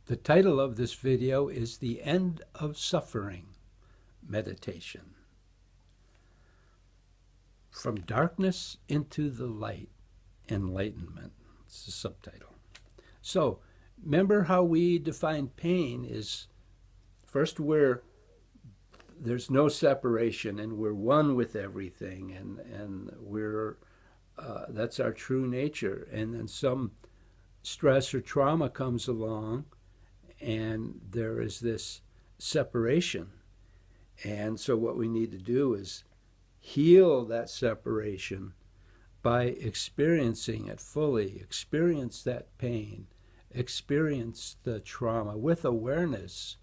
The title of this video is The End of Suffering Meditation. From Darkness into the Light, Enlightenment. It's the subtitle. So, remember how we define pain is first there's no separation and we're one with everything and we're that's our true nature. And then some stress or trauma comes along and there is this separation. And so what we need to do is heal that separation by experiencing it fully, experience that pain, experience the trauma with awareness.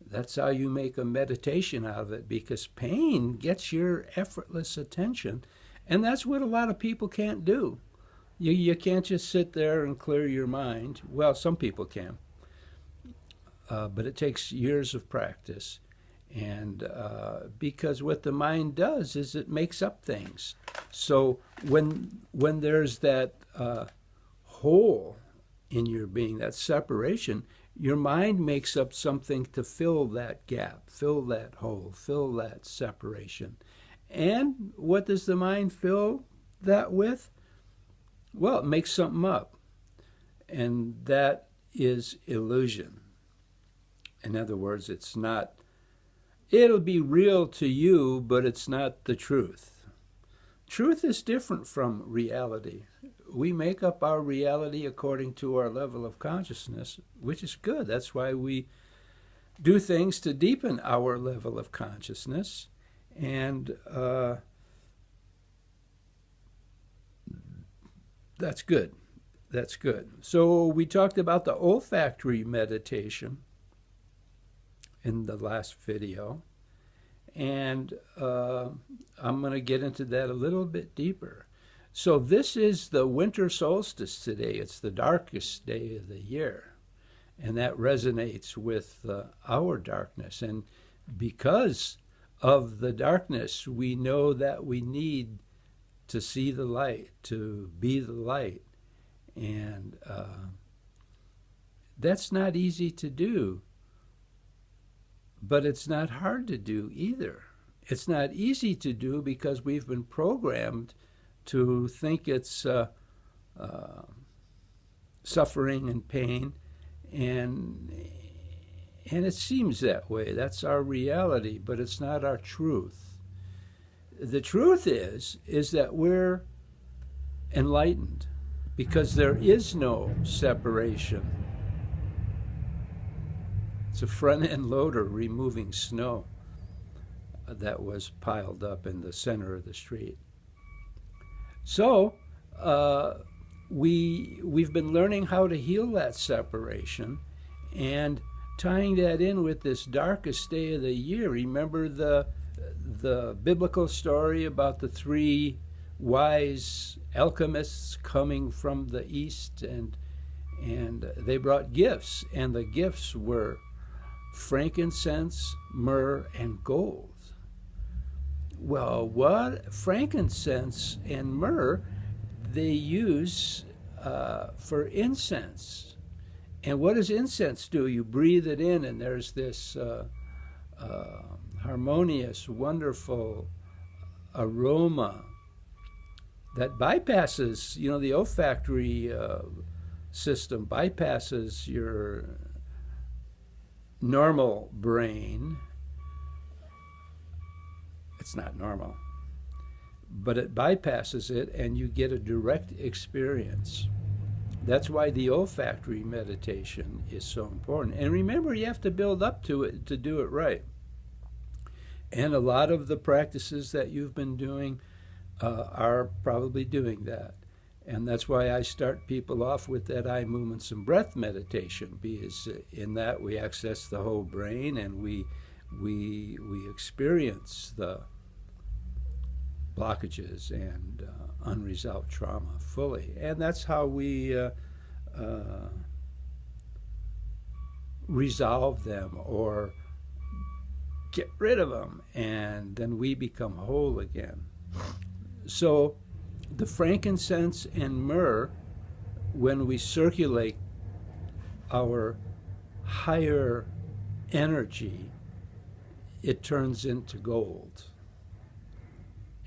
That's how you make a meditation out of it, because pain gets your effortless attention, and that's what a lot of people can't do. You can't just sit there and clear your mind. Well, some people can. But it takes years of practice. And because what the mind does is it makes up things. So when there's that hole in your being, that separation, your mind makes up something to fill that gap, fill that hole, fill that separation. And what does the mind fill that with? Well, it makes something up. And that is illusion. In other words, it'll be real to you, but it's not the truth. Truth is different from reality. We make up our reality according to our level of consciousness, which is good. That's why we do things to deepen our level of consciousness. And that's good. That's good. So we talked about the olfactory meditation in the last video, and I'm going to get into that a little bit deeper. So this is the winter solstice today. It's the darkest day of the year, and that resonates with our darkness. And because of the darkness, we know that we need to see the light, to be the light, and that's not easy to do. But it's not hard to do either. It's not easy to do because we've been programmed to think it's suffering and pain, and it seems that way. That's our reality, but it's not our truth. The truth is that we're enlightened because there is no separation. It's a front-end loader removing snow that was piled up in the center of the street. So we've been learning how to heal that separation and tying that in with this darkest day of the year. Remember the biblical story about the three wise alchemists coming from the east, and they brought gifts, and the gifts were frankincense, myrrh, and gold. Well, what frankincense and myrrh they use for incense. And what does incense do? You breathe it in, and there's this harmonious, wonderful aroma that bypasses, the olfactory system, bypasses your normal brain. It's not normal, but it bypasses it and you get a direct experience. That's why the olfactory meditation is so important. And remember, you have to build up to it to do it right. And a lot of the practices that you've been doing are probably doing that. And that's why I start people off with that eye movements and breath meditation, because in that we access the whole brain and we experience the blockages and unresolved trauma fully. And that's how we resolve them or get rid of them, and then we become whole again. So the frankincense and myrrh, when we circulate our higher energy, it turns into gold.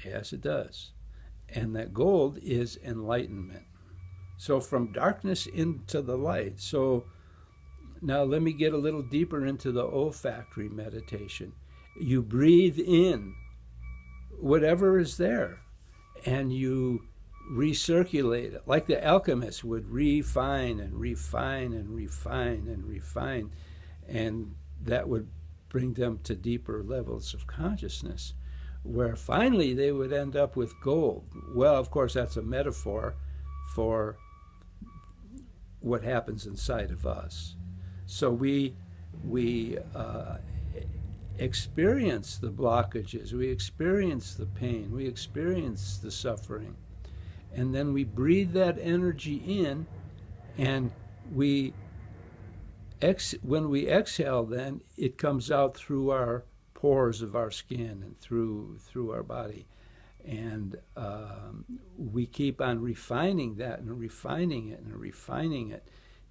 Yes, it does. And that gold is enlightenment. So from darkness into the light. So now let me get a little deeper into the olfactory meditation. You breathe in whatever is there, and you recirculate it, like the alchemist would refine and refine and refine and refine, and that would bring them to deeper levels of consciousness, where finally they would end up with gold. Well, of course, that's a metaphor for what happens inside of us. So we experience the blockages, we experience the pain, we experience the suffering, and then we breathe that energy in, and when we exhale, then it comes out through our pores of our skin and through our body, and we keep on refining that and refining it and refining it.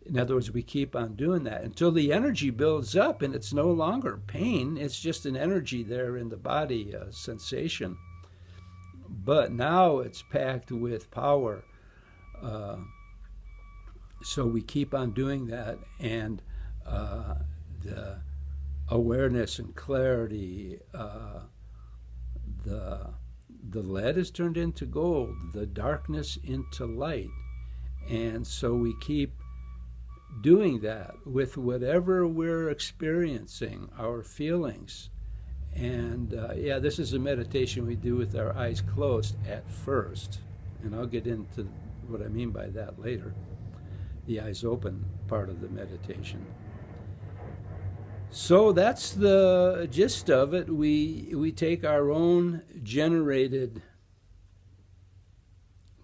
In other words, we keep on doing that until the energy builds up and it's no longer pain. It's just an energy there in the body, a sensation. But now it's packed with power. So we keep on doing that, and the awareness and clarity, the lead is turned into gold, the darkness into light. And so we keep doing that with whatever we're experiencing, our feelings. And this is a meditation we do with our eyes closed at first. And I'll get into what I mean by that later, the eyes open part of the meditation. So that's the gist of it. We take our own generated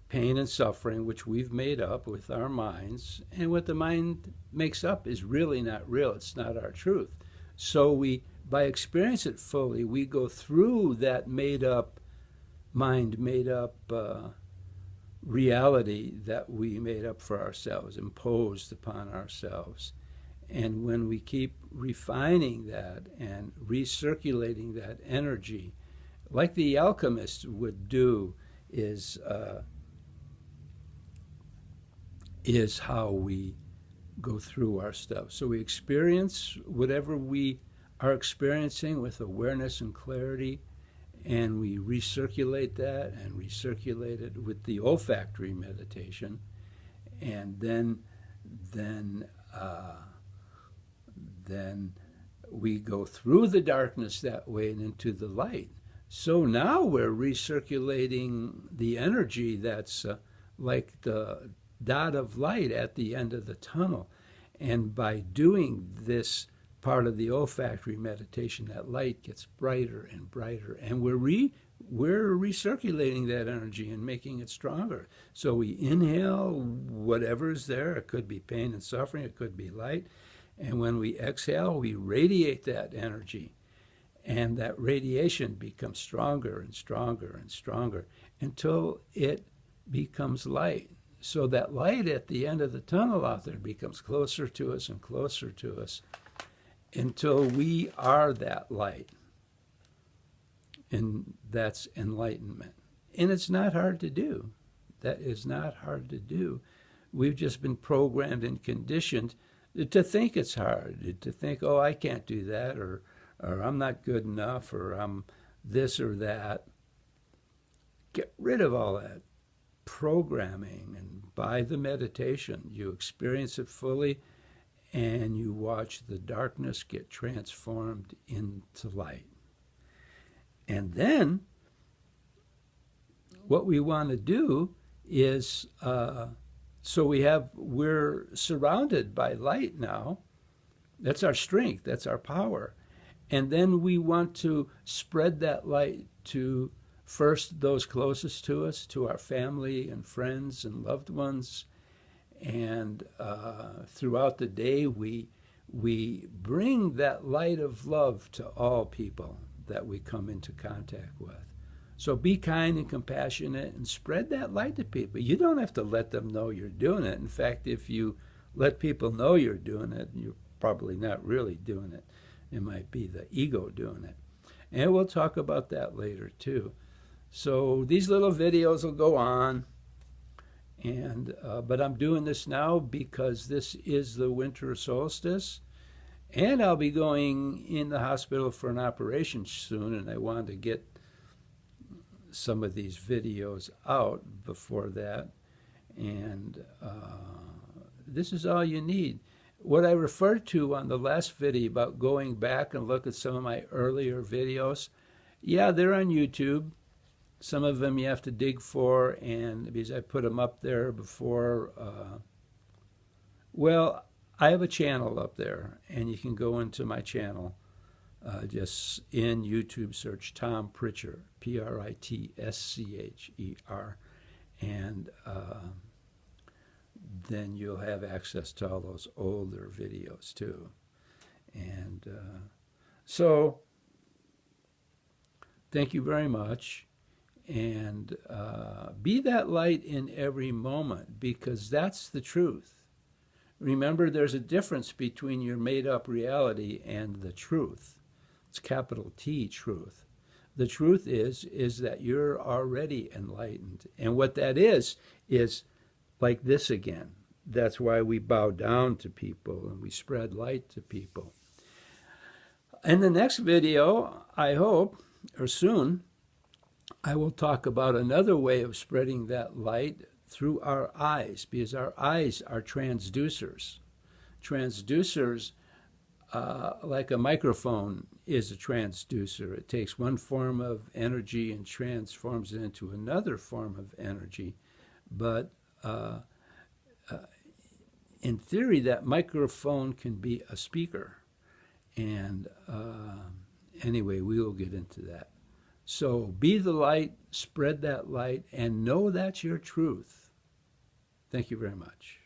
pain and suffering, which we've made up with our minds, and what the mind makes up is really not real. It's not our truth. So by experience it fully, we go through that made-up mind, made-up reality that we made up for ourselves, imposed upon ourselves. And when we keep refining that and recirculating that energy, like the alchemist would do, is how we go through our stuff. So we experience whatever we are experiencing with awareness and clarity, and we recirculate that and recirculate it with the olfactory meditation, and then we go through the darkness that way and into the light. So now we're recirculating the energy that's like the dot of light at the end of the tunnel. And by doing this part of the olfactory meditation, that light gets brighter and brighter, and we're recirculating that energy and making it stronger. So we inhale whatever's there. It could be pain and suffering, it could be light. And when we exhale, we radiate that energy. And that radiation becomes stronger and stronger and stronger until it becomes light. So that light at the end of the tunnel out there becomes closer to us and closer to us until we are that light. And that's enlightenment. And it's not hard to do. That is not hard to do. We've just been programmed and conditioned to think it's hard, to think, oh, I can't do that, or I'm not good enough, or I'm this or that. Get rid of all that programming, and by the meditation, you experience it fully, and you watch the darkness get transformed into light. And then what we want to do is, we're surrounded by light now. That's our strength, that's our power. And then we want to spread that light to first those closest to us, to our family and friends and loved ones. And throughout the day, we bring that light of love to all people that we come into contact with. So be kind and compassionate and spread that light to people. You don't have to let them know you're doing it. In fact, if you let people know you're doing it, you're probably not really doing it. It might be the ego doing it. And we'll talk about that later too. So these little videos will go on, and but I'm doing this now because this is the winter solstice, and I'll be going in the hospital for an operation soon, and I wanted to get some of these videos out before that. And this is all you need. What I referred to on the last video about going back and look at some of my earlier videos, yeah, they're on YouTube. Some of them you have to dig for, and because I put them up there before, well, I have a channel up there, and you can go into my channel. Just in YouTube, search Tom Pritcher, Pritschcher, and then you'll have access to all those older videos too. And so, thank you very much. And be that light in every moment, because that's the truth. Remember, there's a difference between your made-up reality and the truth. It's capital T, truth. The truth is that you're already enlightened. And what that is like this again. That's why we bow down to people and we spread light to people. In the next video, I hope, or soon, I will talk about another way of spreading that light through our eyes, because our eyes are transducers. Transducers, like a microphone, is a transducer. It takes one form of energy and transforms it into another form of energy. But in theory, that microphone can be a speaker. And anyway, we will get into that. So be the light, spread that light, and know that's your truth. Thank you very much.